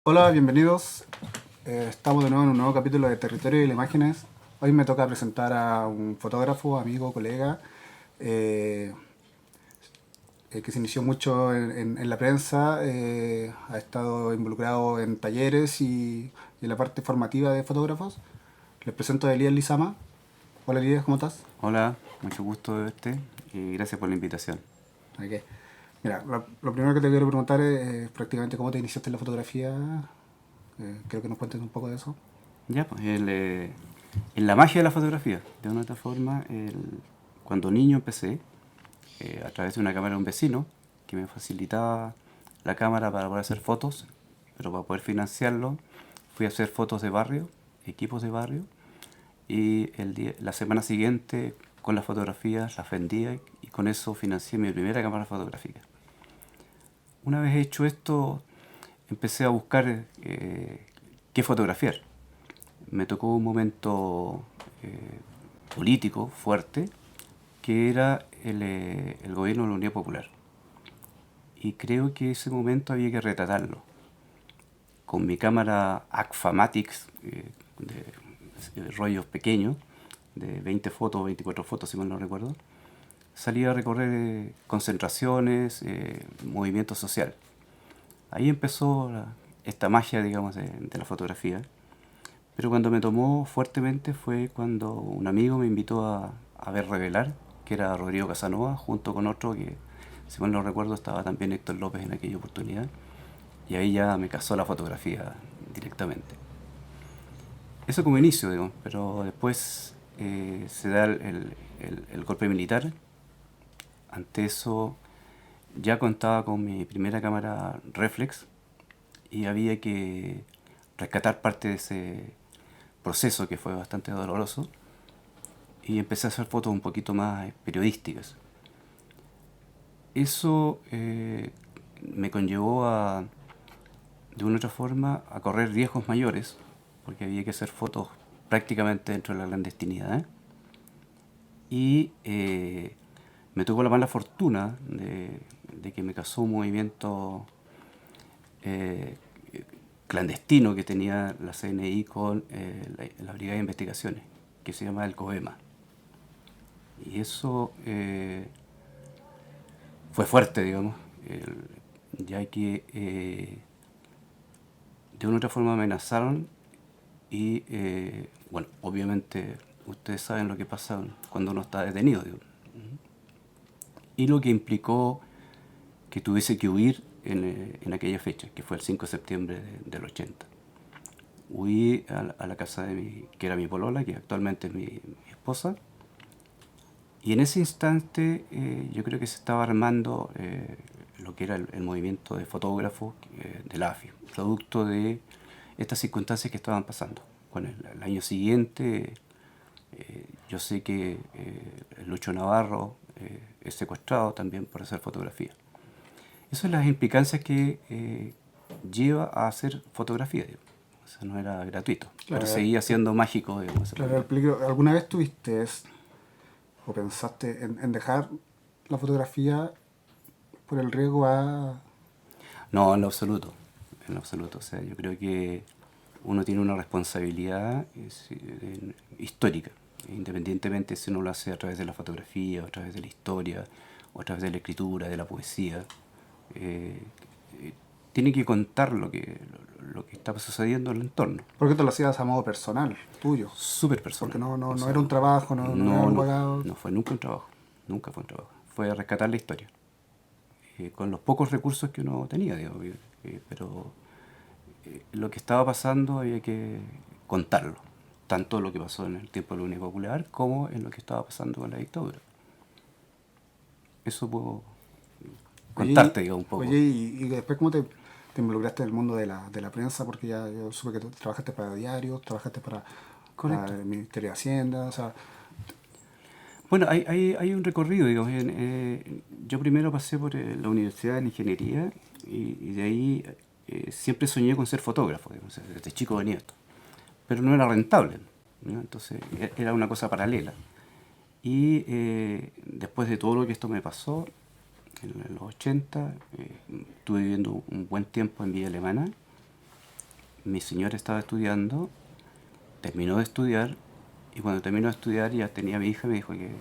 Hola, bienvenidos. Estamos de nuevo en un nuevo capítulo de Territorio y las Imágenes. Hoy me toca presentar a un fotógrafo, amigo, colega, eh, que se inició mucho en la prensa, ha estado involucrado en talleres y en la parte formativa de fotógrafos. Les presento a Elías Lizama. Hola Elías, ¿cómo estás? Hola, mucho gusto de verte y gracias por la invitación. Ok. Mira, lo primero que te quiero preguntar es prácticamente cómo te iniciaste en la fotografía. Creo que nos cuentes un poco de eso. Ya, pues, en la magia de la fotografía, de una u otra forma, cuando niño empecé a través de una cámara de un vecino que me facilitaba la cámara para poder hacer fotos, pero para poder financiarlo fui a hacer fotos de barrio, equipos de barrio, y la semana siguiente con las fotografías las vendía y con eso financié mi primera cámara fotográfica. Una vez hecho esto, empecé a buscar qué fotografiar. Me tocó un momento político fuerte, que era el gobierno de la Unidad Popular. Y creo que ese momento había que retratarlo. Con mi cámara Agfamatix, de rollos pequeños, de 20 fotos, 24 fotos, si mal no recuerdo, salí a recorrer concentraciones, movimiento social. Ahí empezó esta magia, digamos, de la fotografía. Pero cuando me tomó fuertemente fue cuando un amigo me invitó a ver Revelar, que era Rodrigo Casanova, junto con otro que, si mal no recuerdo, estaba también Héctor López en aquella oportunidad. Y ahí ya me casó la fotografía directamente. Eso como inicio, digamos, pero después se da el golpe militar. Ante eso ya contaba con mi primera cámara reflex y había que rescatar parte de ese proceso que fue bastante doloroso y empecé a hacer fotos un poquito más periodísticas. Eso me conllevó de una u otra forma, a correr riesgos mayores, porque había que hacer fotos prácticamente dentro de la clandestinidad. Y me tuvo la mala fortuna de que me casó un movimiento eh, clandestino que tenía la CNI con la Brigada de Investigaciones, que se llama el COEMA. Y eso fue fuerte, digamos, ya que de una u otra forma amenazaron y, bueno, obviamente ustedes saben lo que pasa cuando uno está detenido, digo. Y lo que implicó que tuviese que huir en aquella fecha, que fue el 5 de septiembre del 80. Huí a la casa que era mi polola, que actualmente es mi esposa, y en ese instante yo creo que se estaba armando lo que era el movimiento de fotógrafos de la AFI, producto de estas circunstancias que estaban pasando. Bueno, el año siguiente yo sé que Lucho Navarro es secuestrado también por hacer fotografía. Esas son las implicancias que lleva a hacer fotografía, digamos. O sea, no era gratuito, pero Claro, seguía siendo mágico, digamos, ese claro, el movimiento. peligro. ¿Alguna vez tuviste o pensaste en dejar la fotografía por el riesgo a... No, en lo absoluto, en lo absoluto. O sea, yo creo que uno tiene una responsabilidad histórica, independientemente si uno lo hace a través de la fotografía, o a través de la historia, o a través de la escritura, de la poesía. Eh, eh, Tiene que contar lo que está sucediendo en el entorno. Porque te lo hacías a modo personal, tuyo. Súper Porque personal. no, O no sea, era un trabajo, no era no, algo no, pagado. no fue nunca un trabajo. Nunca fue un trabajo. Fue rescatar la historia. Con los pocos recursos que uno tenía, digo, pero lo que estaba pasando había que contarlo. Tanto lo que pasó en el tiempo de la Unidad Popular como en lo que estaba pasando con la dictadura. Eso puedo Oye, contarte, digo, un oye poco. y después cómo te involucraste en el mundo de la prensa, porque ya yo supe que tú trabajaste para diarios, trabajaste para Correcto. el Ministerio de Hacienda, o sea, Bueno, hay un recorrido, digamos. Yo primero pasé por la Universidad de la Ingeniería y de ahí siempre soñé con ser fotógrafo, digamos. Desde chico venía esto. Pero no era rentable, ¿no? Entonces era una cosa paralela. Y después de todo lo que esto me pasó, en los 80, estuve viviendo un buen tiempo en Villa Alemana mi señora estaba estudiando, terminó de estudiar, y cuando terminó de estudiar ya tenía a mi hija y me dijo que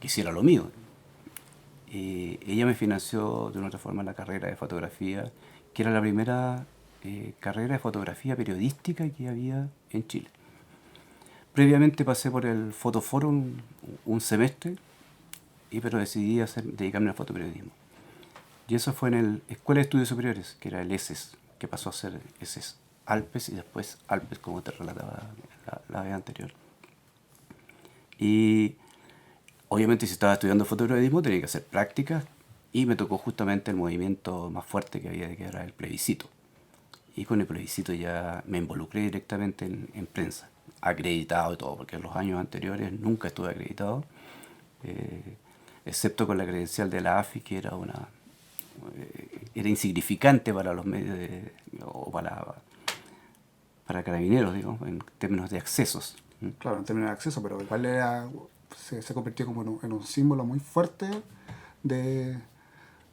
hiciera lo mío. Y ella me financió de una otra forma la carrera de fotografía, que era la primera carrera de fotografía periodística que había en Chile. Previamente pasé por el Fotoforo un semestre, pero decidí dedicarme al fotoperiodismo. Y eso fue en el Escuela de Estudios Superiores, que era el ESES, que pasó a ser ESES Alpes y después Alpes, como te relataba la vez anterior. Y obviamente si estaba estudiando fotoperiodismo tenía que hacer prácticas y me tocó justamente el movimiento más fuerte que había, que era el plebiscito. Y con el plebiscito ya me involucré directamente en prensa, acreditado y todo, porque en los años anteriores nunca estuve acreditado, eh, excepto con la credencial de la AFI, que era insignificante para los medios o para carabineros, digamos, en términos de accesos. Claro, en términos de acceso, pero igual se convirtió como en un símbolo muy fuerte de,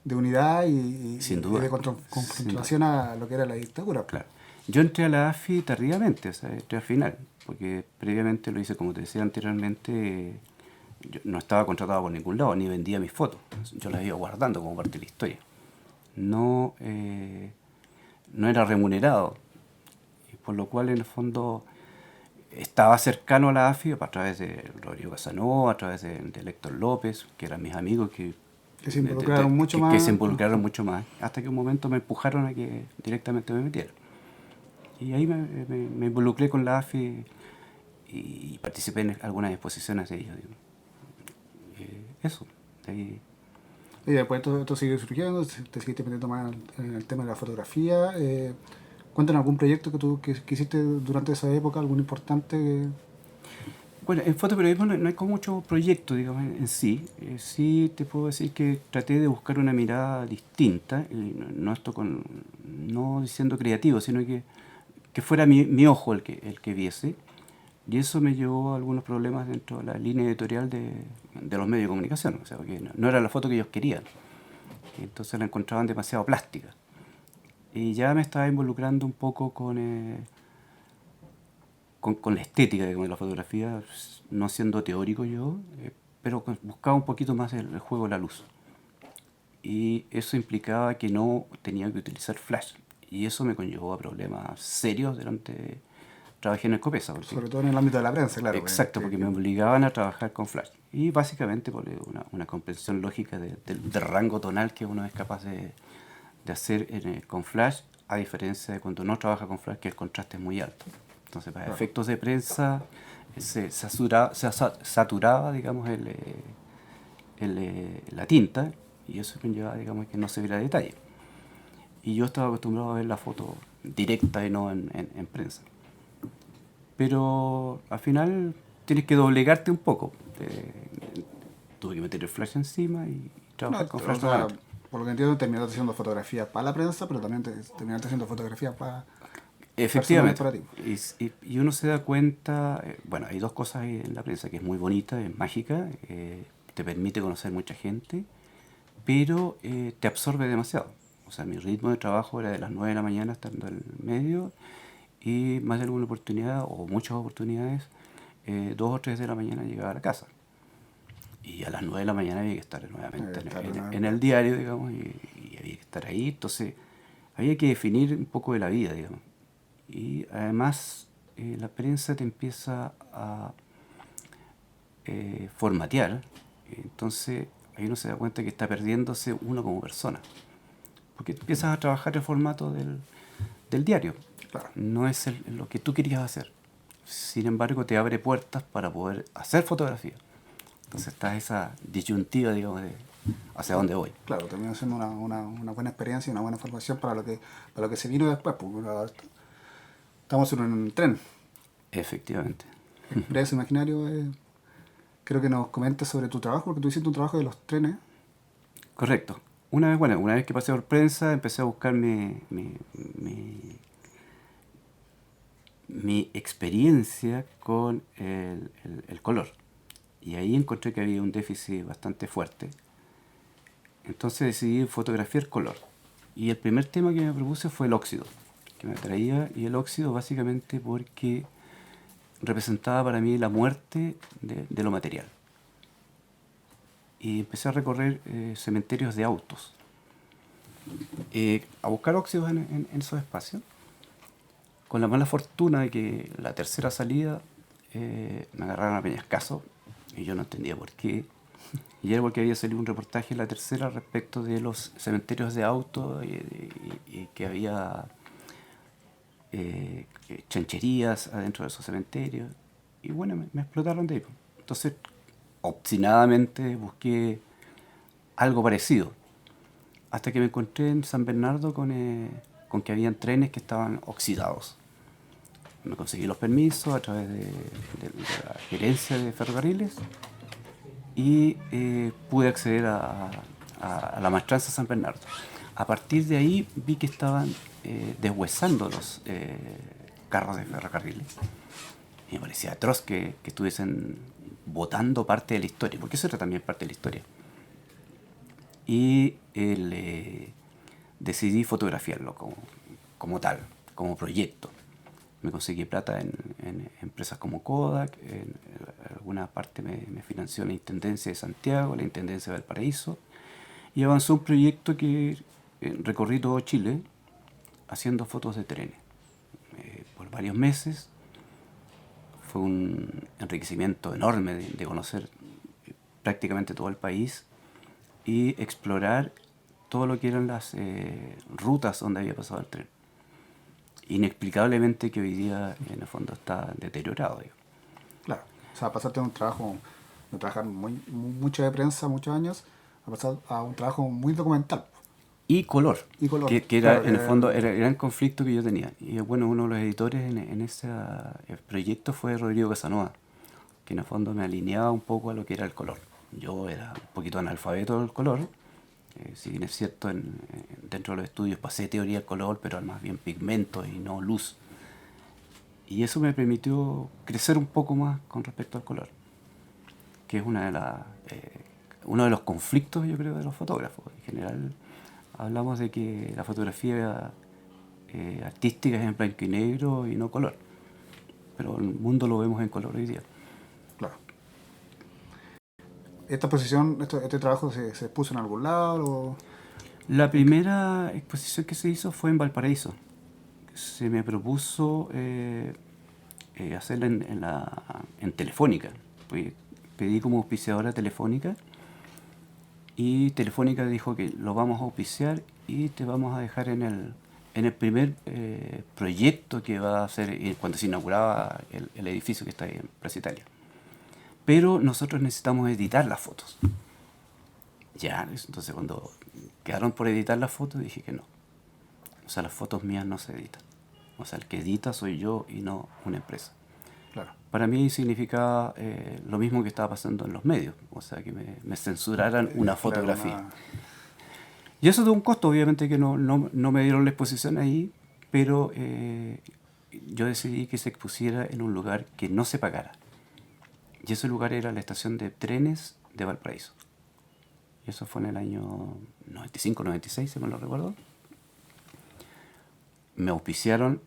de unidad Sin y duda, de sin duda. confrontación a lo que era la dictadura. Claro. Yo entré a la AFI tardíamente, o sea, entré al final, porque previamente lo hice, como te decía anteriormente, yo no estaba contratado por ningún lado, ni vendía mis fotos. Yo las iba guardando como parte de la historia. No, no era remunerado, y por lo cual en el fondo estaba cercano a la AFI a través de Rodrigo Casanova, a través de Héctor López, que eran mis amigos Que se involucraron mucho que se más. involucraron mucho más, hasta que un momento me empujaron a que directamente me metiera. Y ahí me involucré con la AFI y participé en algunas exposiciones de ellos. Eso, de ahí. Y después esto sigue surgiendo, te seguiste metiendo más en el tema de la fotografía. Cuéntanos algún proyecto que hiciste durante esa época, algún importante. Bueno, en fotoperiodismo no hay como mucho proyecto, digamos, en sí. Sí te puedo decir que traté de buscar una mirada distinta, y no diciendo creativo, sino que fuera mi ojo el que viese. Y eso me llevó a algunos problemas dentro de la línea editorial de los medios de comunicación. O sea, porque no era la foto que ellos querían. Entonces la encontraban demasiado plástica. Y ya me estaba involucrando un poco con la estética de la fotografía, no siendo teórico yo, pero buscaba un poquito más el juego de la luz. Y eso implicaba que no tenía que utilizar flash. Y eso me conllevó a problemas serios durante... Trabajé en el Copesa. Sobre todo en el ámbito de la prensa, claro. Exacto, porque me obligaban a trabajar con flash. Y básicamente por una comprensión lógica del rango tonal que uno es capaz de hacer con flash, a diferencia de cuando no trabaja con flash, que el contraste es muy alto. Entonces, para efectos de prensa, se saturaba, digamos, la tinta, y eso conllevaba, digamos, que no se viera detalle. Y yo estaba acostumbrado a ver la foto directa y no en prensa. Pero al final tienes que doblegarte un poco. Tuve que meter el flash encima y trabajar No, con o flash sea, nuevamente. por lo que entiendo, terminaste haciendo fotografías para la prensa, pero también terminaste haciendo fotografías personales Efectivamente. para ti. Y uno se da cuenta, bueno, hay dos cosas ahí en la prensa, que es muy bonita, es mágica, te permite conocer mucha gente, pero te absorbe demasiado. O sea, mi ritmo de trabajo era de las 9 de la mañana estando en el medio, y más de alguna oportunidad, o muchas oportunidades, 2 o 3 de la mañana llegaba a la casa. Y a las 9 de la mañana había que estar nuevamente en el diario, digamos, y había que estar ahí. Entonces, había que definir un poco de la vida, digamos. Y además, la prensa te empieza a formatear. Entonces, ahí uno se da cuenta que está perdiéndose uno como persona. Porque empiezas a trabajar el formato del diario. Claro. No es lo que tú querías hacer. Sin embargo, te abre puertas para poder hacer fotografía. Entonces está esa disyuntiva, digamos, de hacia dónde voy. Claro, terminó siendo una buena experiencia y una buena formación para lo que se vino después. Pues, ahora estamos en un tren. Efectivamente. Expreso Imaginario. Creo que nos comentes sobre tu trabajo, porque tú hiciste un trabajo de los trenes. Correcto. Una vez que pasé por prensa, empecé a buscar mi experiencia con el color. Y ahí encontré que había un déficit bastante fuerte. Entonces decidí fotografiar color. Y el primer tema que me propuse fue el óxido. que me atraía, y el óxido básicamente porque representaba para mí la muerte de lo material. Y empecé a recorrer cementerios de autos, a buscar óxidos en esos espacios, con la mala fortuna de que la tercera salida me agarraron a peñascazo y yo no entendía por qué. Y era porque había salido un reportaje en la tercera respecto de los cementerios de autos y que había chancherías adentro de esos cementerios. Y bueno, me explotaron de ahí. Entonces, obstinadamente busqué algo parecido. Hasta que me encontré en San Bernardo con que habían trenes que estaban oxidados. Me conseguí los permisos a través de la gerencia de ferrocarriles y pude acceder a la maestranza San Bernardo. A partir de ahí vi que estaban deshuesando los carros de ferrocarriles. Y me parecía atroz que estuviesen botando parte de la historia, porque eso era también parte de la historia. Y decidí fotografiarlo como tal, como proyecto. Me conseguí plata en empresas como Kodak, en alguna parte me financió la Intendencia de Santiago, la Intendencia de Valparaíso, y avanzó un proyecto que recorrí todo Chile haciendo fotos de trenes. Por varios meses fue un enriquecimiento enorme de conocer prácticamente todo el país y explorar todo lo que eran las rutas donde había pasado el tren. Inexplicablemente que hoy día en el fondo está deteriorado, digamos. Claro. O sea, pasaste de un trabajo, de trabajar mucho de prensa, muchos años, a pasar a un trabajo muy documental. Y color, Y color. que era Claro, en el fondo era el gran conflicto que yo tenía. Y bueno, uno de los editores en ese proyecto fue Rodrigo Casanova, que en el fondo me alineaba un poco a lo que era el color. Yo era un poquito analfabeto del color, si bien es cierto, dentro de los estudios pasé teoría del color, pero más bien pigmentos y no luz. Y eso me permitió crecer un poco más con respecto al color, que es uno de los conflictos, yo creo, de los fotógrafos. En general, hablamos de que la fotografía artística es en blanco y negro y no color, pero el mundo lo vemos en color hoy día. claro. ¿Esta exposición, este trabajo se expuso en algún lado? La primera exposición que se hizo fue en Valparaíso. Se me propuso hacerla en Telefónica. Pues pedí como auspiciadora Telefónica y Telefónica dijo que lo vamos a auspiciar y te vamos a dejar en el primer proyecto que va a hacer cuando se inauguraba el edificio que está ahí en Plaza Italia. Pero nosotros necesitamos editar las fotos. Ya, entonces cuando quedaron por editar las fotos dije que no. O sea, las fotos mías no se editan. O sea, el que edita soy yo y no una empresa. Claro. Para mí significaba lo mismo que estaba pasando en los medios. O sea, que me censuraran una fotografía. Y eso tuvo un costo, obviamente que no me dieron la exposición ahí, pero yo decidí que se expusiera en un lugar que no se pagara. Y ese lugar era la estación de trenes de Valparaíso. Y eso fue en el año 95-96, si me lo recuerdo. Me auspiciaron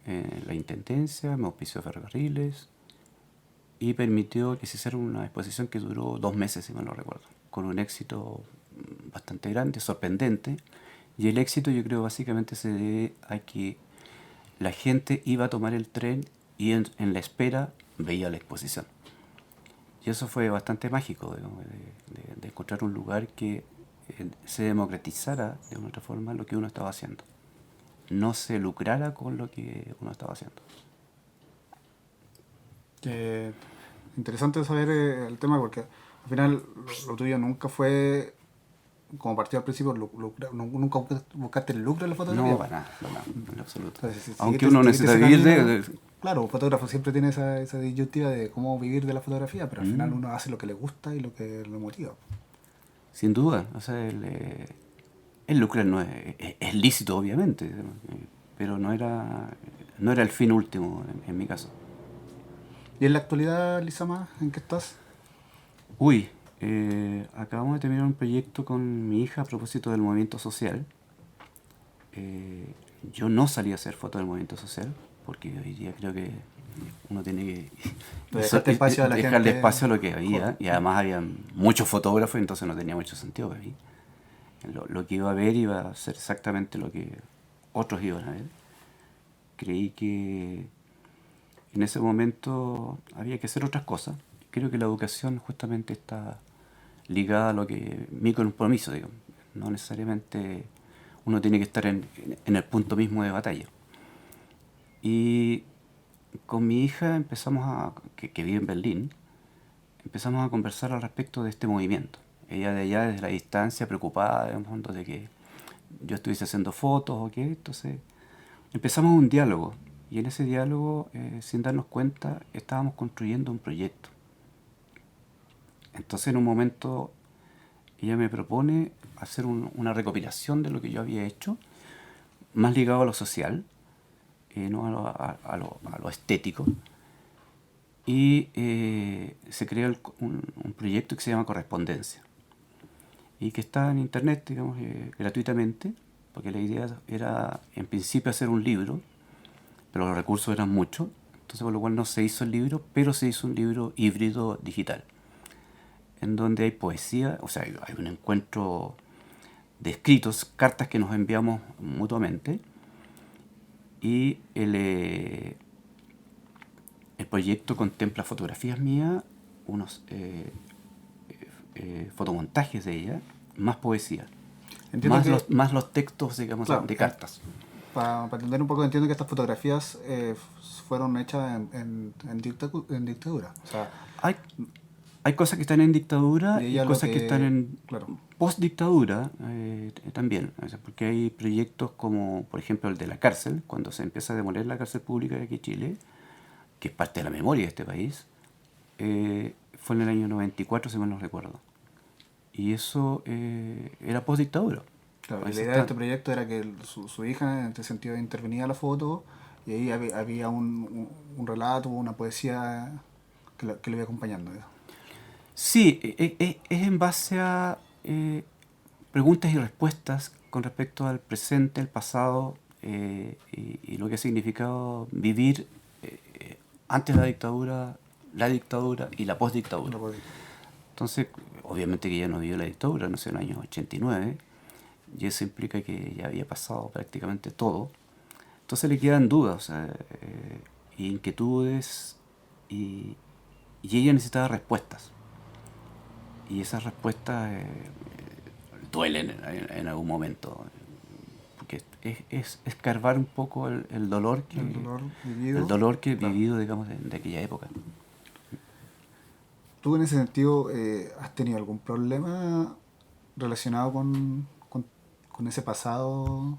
la Intendencia, me auspició Ferrocarriles y permitió que se hiciera una exposición que duró 2 meses, si me lo recuerdo, con un éxito bastante grande, sorprendente. Y el éxito, yo creo, básicamente se debe a que la gente iba a tomar el tren y en la espera veía la exposición. Y eso fue bastante mágico, digamos, de encontrar un lugar que se democratizara de una otra forma lo que uno estaba haciendo. No se lucrara con lo que uno estaba haciendo. Interesante saber el tema porque al final lo tuyo nunca fue, como partió al principio, nunca buscaste el lucro en la fotografía. No, para nada, en absoluto. Entonces, Aunque uno necesita vivir Claro, un fotógrafo siempre tiene esa disyuntiva de cómo vivir de la fotografía, pero al final uno hace lo que le gusta y lo que lo motiva. Sin duda, o sea, el lucro no es lícito, obviamente, pero no era el fin último en mi caso. ¿Y en la actualidad, Lisama, en qué estás? Uy, acabamos de terminar un proyecto con mi hija a propósito del movimiento social. yo no salí a hacer fotos del movimiento social, porque hoy día creo que uno tiene que Dejaste espacio a la dejarle gente. espacio a lo que había, y además había muchos fotógrafos, entonces no tenía mucho sentido para mí. Lo que iba a ver iba a ser exactamente lo que otros iban a ver. Creí que en ese momento había que hacer otras cosas. Creo que la educación justamente está ligada a lo que mi compromiso, digamos. No necesariamente uno tiene que estar en el punto mismo de batalla. Y con mi hija que vive en Berlín, empezamos a conversar al respecto de este movimiento. Ella de allá desde la distancia, preocupada en el fondo de que yo estuviese haciendo fotos o qué. Entonces empezamos un diálogo, y en ese diálogo, sin darnos cuenta, estábamos construyendo un proyecto. Entonces en un momento ella me propone hacer una recopilación de lo que yo había hecho, más ligado a lo social, no a lo estético. Y se creó un proyecto que se llama Correspondencia, y que está en internet, digamos, gratuitamente, porque la idea era en principio hacer un libro, pero los recursos eran muchos, entonces por lo cual no se hizo el libro, pero se hizo un libro híbrido digital, en donde hay poesía, o sea, hay un encuentro de escritos, cartas que nos enviamos mutuamente, y el proyecto contempla fotografías mías, unos fotomontajes de ella, más poesía, Entiendo que, más los textos, digamos, claro, de cartas. para entender un poco, entiendo que estas fotografías fueron hechas en dictadura. O sea, Hay, hay cosas que están en dictadura y y ella lo cosas que están que, en claro, post-dictadura también. O sea, porque hay proyectos como, por ejemplo, el de la cárcel, cuando se empieza a demoler la cárcel pública de aquí en Chile, que es parte de la memoria de este país, fue en el año 94, si mal no recuerdo. Y eso era post-dictadura. claro, y Ahí la se idea de está. este proyecto era que su hija, en este sentido, intervenía a la foto y ahí había un relato, una poesía que le iba acompañando. Eso. Sí, es en base a preguntas y respuestas con respecto al presente, el pasado, y lo que ha significado vivir antes de la dictadura y la postdictadura. Lo podía. Entonces, obviamente que ya no vivió la dictadura, nació en el año 89, y eso implica que ya había pasado prácticamente todo. Entonces le quedan dudas, o sea, inquietudes, y, y ella necesitaba respuestas. Y esas respuestas duelen en algún momento, porque es escarbar un poco El el dolor dolor que he vivido. Claro. vivido, digamos, de aquella época. ¿Tú en ese sentido has tenido algún problema relacionado con ese pasado,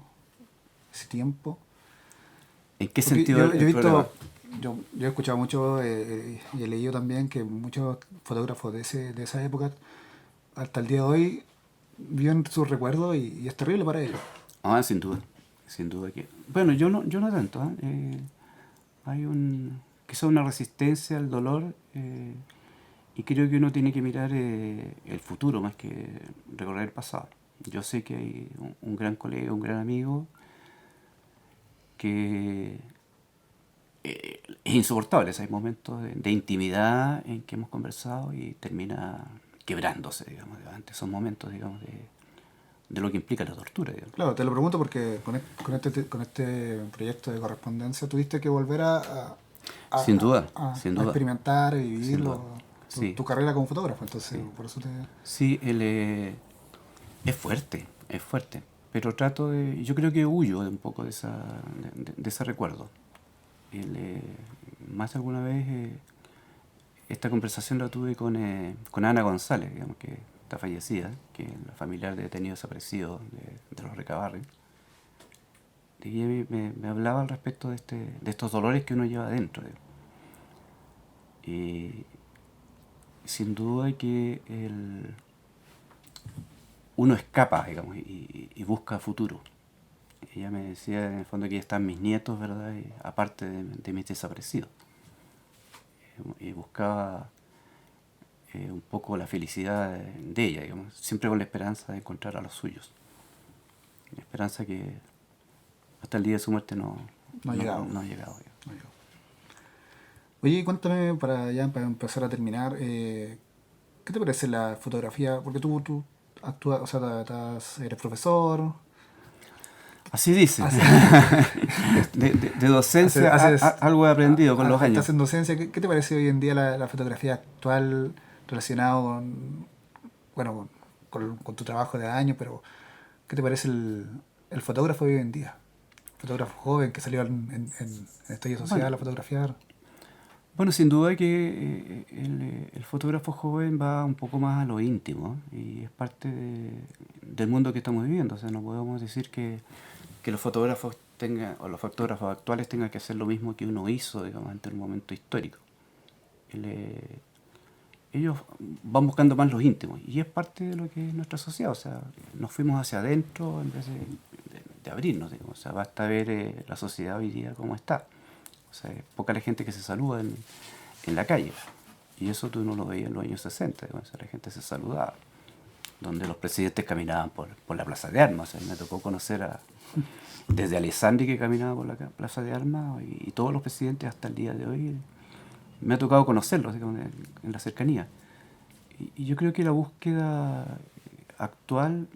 ese tiempo? ¿En qué Porque sentido yo he el problema? visto, yo he escuchado mucho y he leído también que muchos fotógrafos de esa época, hasta el día de hoy, viven sus recuerdos y es terrible para ellos. Ah, sin duda que... Bueno, yo no tanto, ¿eh? Hay quizá una resistencia al dolor, y creo que uno tiene que mirar el futuro más que recorrer el pasado. Yo sé que hay un gran colega, un gran amigo que es insoportable. Hay momentos de intimidad en que hemos conversado y termina quebrándose, digamos, ante esos momentos, digamos, de lo que implica la tortura, digamos. Claro, te lo pregunto porque con este proyecto de correspondencia tuviste que volver Sin duda, sin a duda, experimentar y sin duda. vivirlo, Sí, tu carrera como fotógrafo, entonces sí. por eso te... Sí, es fuerte, es fuerte. Pero yo creo que huyo de un poco de ese recuerdo. El, más de alguna vez esta conversación la tuve con Ana González, digamos, que está fallecida, que es la familiar de detenido desaparecido de los Recabarren. Y ella me hablaba al respecto de estos dolores que uno lleva adentro. Y sin duda que uno escapa, digamos, y busca futuro. Ella me decía en el fondo que ya están mis nietos, ¿verdad? Y aparte de mis desaparecidos. Y buscaba un poco la felicidad de ella, digamos, siempre con la esperanza de encontrar a los suyos. La esperanza que hasta el día de su muerte No ha llegado. no ha llegado. No llegó. Oye, cuéntame para empezar a terminar, ¿qué te parece la fotografía? Porque tú actúas, o sea, eres profesor, Así dice. haces, De docencia algo he aprendido con los años. estás en docencia. ¿Qué te parece hoy en día la fotografía actual relacionado con, bueno, con tu trabajo de años, pero ¿qué te parece el fotógrafo hoy en día? Fotógrafo joven que salió en estallido social Bueno, a fotografiar. bueno, sin duda que el fotógrafo joven va un poco más a lo íntimo, y es parte del mundo que estamos viviendo. O sea, no podemos decir que los fotógrafos tengan, o los fotógrafos actuales tengan que hacer lo mismo que uno hizo, digamos, ante un momento histórico. El, eh, Ellos van buscando más los íntimos, y es parte de lo que es nuestra sociedad. O sea, nos fuimos hacia adentro en vez de abrirnos, digamos. O sea, basta ver la sociedad hoy día cómo está. O sea, es poca la gente que se saluda en la calle, y eso tú no lo veías en los años 60, digamos. O sea, la gente se saludaba, donde los presidentes caminaban por la Plaza de Armas. O sea, me tocó conocer desde Alessandri, que caminaba por la Plaza de Armas, y todos los presidentes hasta el día de hoy. Me ha tocado conocerlos, digamos, en la cercanía. Y yo creo que la búsqueda actual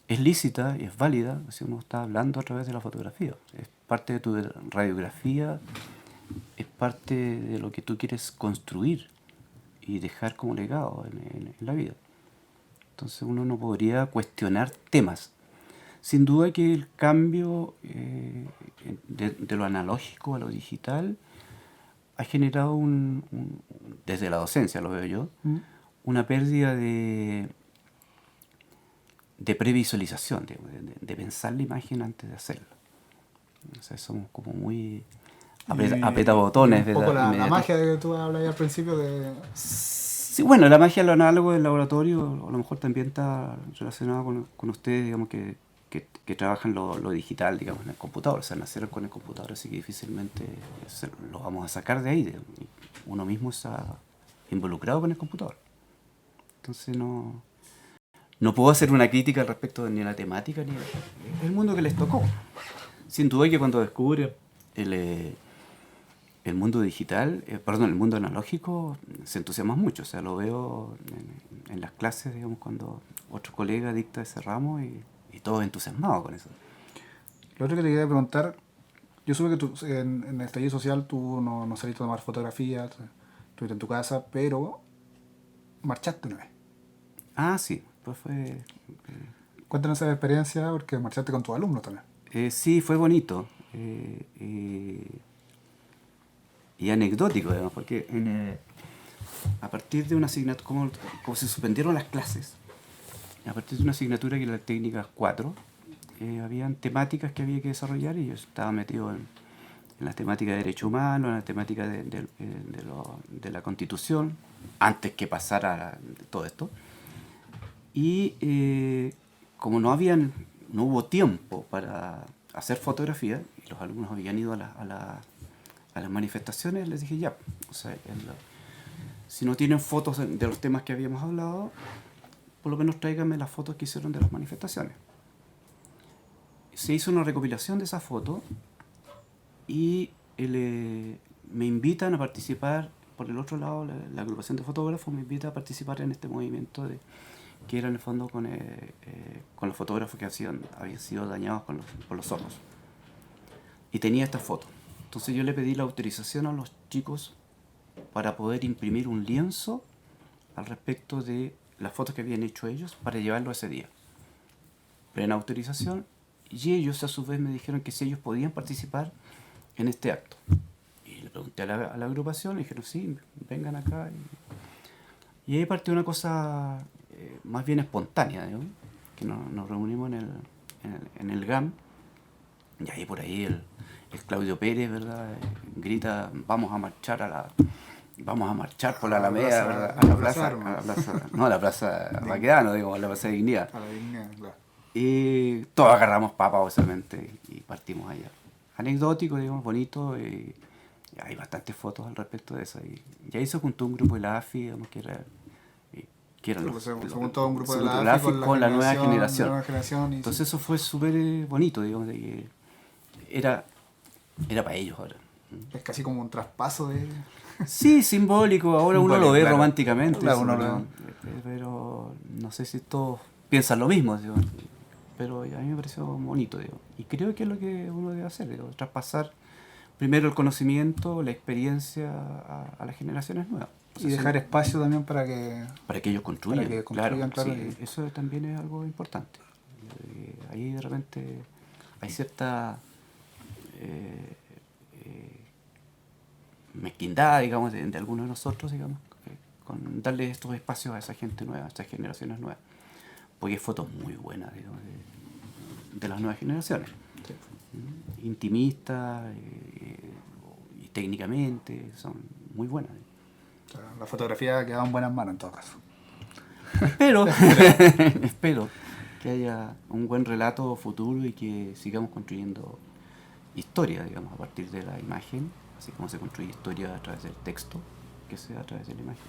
es lícita y es válida si uno está hablando a través de la fotografía. Es parte de tu radiografía, es parte de lo que tú quieres construir y dejar como legado en la vida. Entonces uno no podría cuestionar temas. Sin duda que el cambio de lo analógico a lo digital ha generado desde la docencia, lo veo yo, ¿Mm? una pérdida de previsualización, de pensar la imagen antes de hacerla. O sea, somos como muy apretabotones, un poco ¿verdad? la magia de que tú hablabas al principio de... Sí, bueno, la magia de lo análogo del laboratorio a lo mejor también está relacionada con ustedes, digamos, que trabajan lo digital, digamos, en el computador. O sea, nacieron con el computador, así que difícilmente lo vamos a sacar de ahí. Uno mismo está involucrado con el computador. Entonces no puedo hacer una crítica al respecto ni a la temática ni el mundo que les tocó. Sin duda que cuando descubre el mundo digital, el mundo analógico, se entusiasma mucho. O sea, lo veo en las clases, digamos, cuando otro colega dicta ese ramo, y todos entusiasmados con eso. Lo otro que te quería preguntar, yo supe que tú, en el estallido social tú no saliste a tomar fotografías, estuviste en tu casa, pero marchaste una vez. Ah, sí, pues fue... Cuéntanos esa experiencia, porque marchaste con tus alumnos también. sí, fue bonito. Y anecdótico, además, porque a partir de una asignatura, como se suspendieron las clases, a partir de una asignatura que era la técnica 4, habían temáticas que había que desarrollar, y yo estaba metido en la temática de derechos humanos, en la temática de la Constitución, antes que pasara todo esto. Y como no hubo tiempo para hacer fotografía, y los alumnos habían ido a las manifestaciones, les dije ya, o sea, si no tienen fotos de los temas que habíamos hablado, por lo menos tráiganme las fotos que hicieron de las manifestaciones. Se hizo una recopilación de esas fotos, y me invitan a participar, por el otro lado, la agrupación de fotógrafos me invita a participar en este movimiento que era en el fondo con los fotógrafos que habían sido dañados por los ojos. Y tenía esta foto. Entonces yo le pedí la autorización a los chicos para poder imprimir un lienzo al respecto de las fotos que habían hecho ellos, para llevarlo ese día. Plena autorización, y ellos a su vez me dijeron que si ellos podían participar en este acto. Y le pregunté a la agrupación, y dijeron sí, vengan acá. Y ahí partió una cosa más bien espontánea, ¿no? Que nos reunimos en el GAM, y ahí por ahí el Claudio Pérez, ¿verdad? Grita, vamos a marchar por la Alameda, ¿verdad? A la plaza Baquedano, digo, a la plaza de Dignidad. A la dignidad, claro. Y todos agarramos papas, obviamente, y partimos allá. Anecdótico, digamos, bonito, y hay bastantes fotos al respecto de eso. Y ahí se juntó un grupo de la AFI, digamos, que que eran Pues, según todo un grupo de gráficos con la nueva generación. Y Entonces eso fue súper bonito, digamos, de que era para ellos ahora. es casi como un traspaso de... Sí, simbólico, ahora uno lo ve claro. románticamente, Claro, eso, uno ¿no? Pero no sé si todos piensan lo mismo, digo. Pero a mí me pareció bonito, digo. Y creo que es lo que uno debe hacer, digo, traspasar primero el conocimiento, la experiencia a las generaciones nuevas. Y dejar espacio también para que ellos construyan, para que construyan, claro. Sí, eso también es algo importante. Ahí de repente hay cierta mezquindad, digamos, de algunos de nosotros, digamos, con darle estos espacios a esa gente nueva, a estas generaciones nuevas. Porque hay fotos muy buenas, digamos, de las nuevas generaciones. Sí. Intimistas y técnicamente son muy buenas. O sea, la fotografía ha quedado en buenas manos en todo caso. Espero que haya un buen relato futuro y que sigamos construyendo historia, digamos, a partir de la imagen, así como se construye historia a través del texto, que sea a través de la imagen.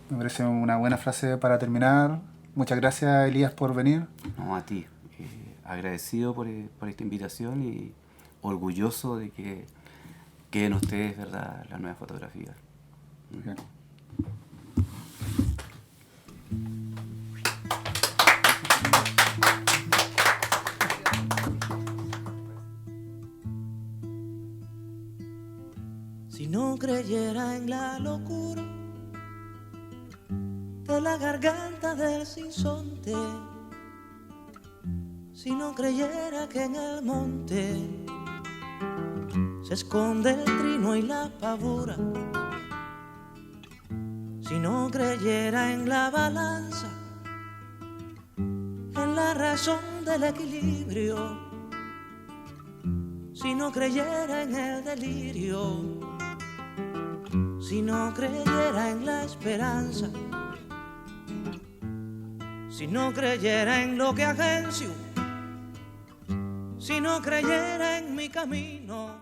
Me parece una buena frase para terminar. Muchas gracias, Elías, por venir. No, a ti. Agradecido por esta invitación y orgulloso de que queden ustedes, ¿verdad?, la nueva fotografía. Bien. Si no creyera en la locura de la garganta del sinsonte, si no creyera que en el monte se esconde el trino y la pavura, si no creyera en la balanza, en la razón del equilibrio, si no creyera en el delirio, si no creyera en la esperanza, si no creyera en lo que agencio, si no creyera en mi camino,